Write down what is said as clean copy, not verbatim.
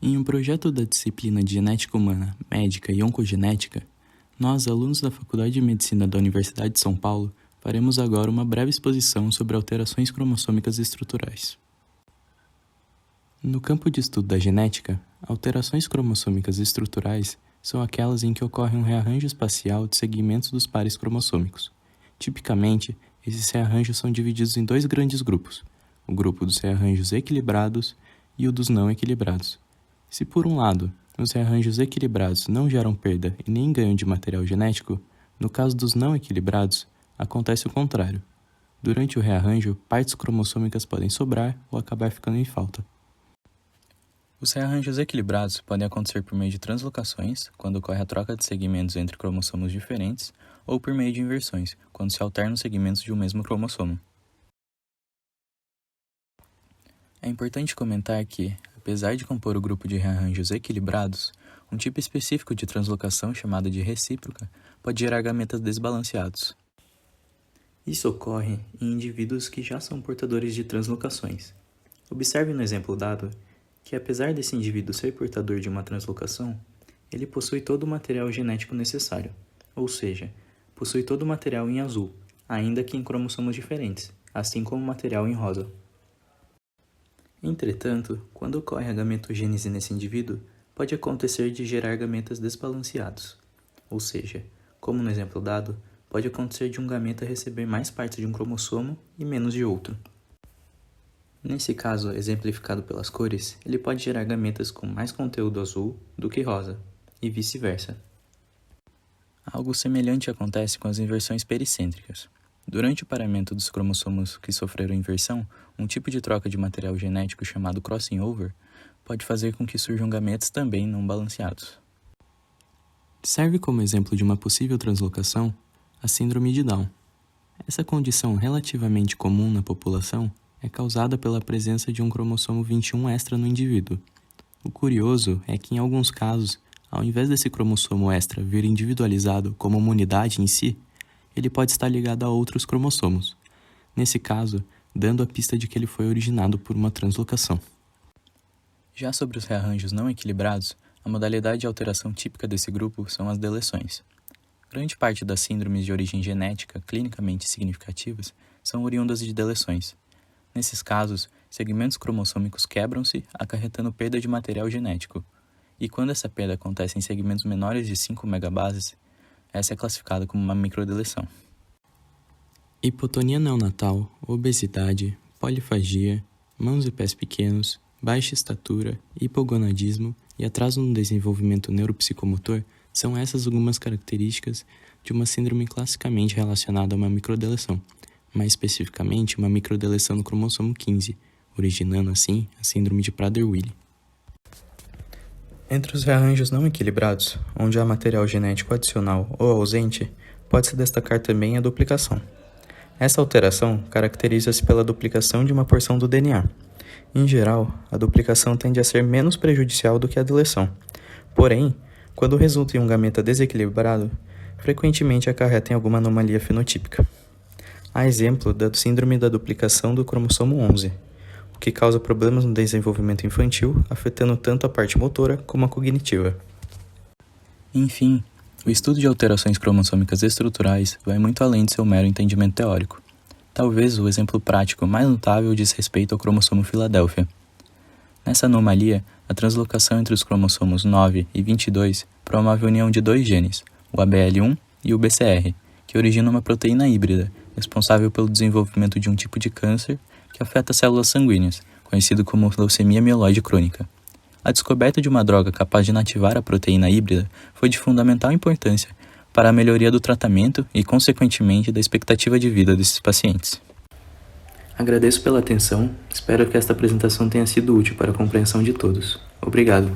Em um projeto da disciplina de Genética Humana, Médica e Oncogenética, nós, alunos da Faculdade de Medicina da Universidade de São Paulo, faremos agora uma breve exposição sobre alterações cromossômicas estruturais. No campo de estudo da genética, alterações cromossômicas estruturais são aquelas em que ocorre um rearranjo espacial de segmentos dos pares cromossômicos. Tipicamente, esses rearranjos são divididos em dois grandes grupos, o grupo dos rearranjos equilibrados e o dos não equilibrados. Se por um lado, os rearranjos equilibrados não geram perda e nem ganho de material genético, no caso dos não equilibrados, acontece o contrário. Durante o rearranjo, partes cromossômicas podem sobrar ou acabar ficando em falta. Os rearranjos equilibrados podem acontecer por meio de translocações, quando ocorre a troca de segmentos entre cromossomos diferentes, ou por meio de inversões, quando se alternam os segmentos de um mesmo cromossomo. É importante comentar que, apesar de compor o grupo de rearranjos equilibrados, um tipo específico de translocação chamado de recíproca pode gerar gametas desbalanceados. Isso ocorre em indivíduos que já são portadores de translocações. Observe no exemplo dado que, apesar desse indivíduo ser portador de uma translocação, ele possui todo o material genético necessário, ou seja, possui todo o material em azul, ainda que em cromossomos diferentes, assim como o material em rosa. Entretanto, quando ocorre a gametogênese nesse indivíduo, pode acontecer de gerar gametas desbalanceados, ou seja, como no exemplo dado, pode acontecer de um gameta receber mais partes de um cromossomo e menos de outro. Nesse caso, exemplificado pelas cores, ele pode gerar gametas com mais conteúdo azul do que rosa, e vice-versa. Algo semelhante acontece com as inversões pericêntricas. Durante o paramento dos cromossomos que sofreram inversão, um tipo de troca de material genético chamado crossing over pode fazer com que surjam gametas também não balanceados. Serve como exemplo de uma possível translocação a síndrome de Down. Essa condição relativamente comum na população é causada pela presença de um cromossomo 21 extra no indivíduo. O curioso é que, em alguns casos, ao invés desse cromossomo extra vir individualizado como uma unidade em si, ele pode estar ligado a outros cromossomos, nesse caso, dando a pista de que ele foi originado por uma translocação. Já sobre os rearranjos não equilibrados, a modalidade de alteração típica desse grupo são as deleções. Grande parte das síndromes de origem genética clinicamente significativas são oriundas de deleções. Nesses casos, segmentos cromossômicos quebram-se, acarretando perda de material genético. E quando essa perda acontece em segmentos menores de 5 megabases, essa é classificada como uma microdeleção. Hipotonia neonatal, obesidade, polifagia, mãos e pés pequenos, baixa estatura, hipogonadismo e atraso no desenvolvimento neuropsicomotor são essas algumas características de uma síndrome classicamente relacionada a uma microdeleção, mais especificamente uma microdeleção no cromossomo 15, originando assim a síndrome de Prader-Willi. Entre os rearranjos não equilibrados, onde há material genético adicional ou ausente, pode-se destacar também a duplicação. Essa alteração caracteriza-se pela duplicação de uma porção do DNA. Em geral, a duplicação tende a ser menos prejudicial do que a deleção. Porém, quando resulta em um gameta desequilibrado, frequentemente acarreta em alguma anomalia fenotípica. Há exemplo da síndrome da duplicação do cromossomo 11, o que causa problemas no desenvolvimento infantil, afetando tanto a parte motora como a cognitiva. Enfim, o estudo de alterações cromossômicas estruturais vai muito além de seu mero entendimento teórico. Talvez o exemplo prático mais notável diz respeito ao cromossomo Filadélfia. Nessa anomalia, a translocação entre os cromossomos 9 e 22 promove a união de dois genes, o ABL1 e o BCR, que originam uma proteína híbrida, responsável pelo desenvolvimento de um tipo de câncer que afeta células sanguíneas, conhecido como leucemia mieloide crônica. A descoberta de uma droga capaz de inativar a proteína híbrida foi de fundamental importância para a melhoria do tratamento e, consequentemente, da expectativa de vida desses pacientes. Agradeço pela atenção, espero que esta apresentação tenha sido útil para a compreensão de todos. Obrigado.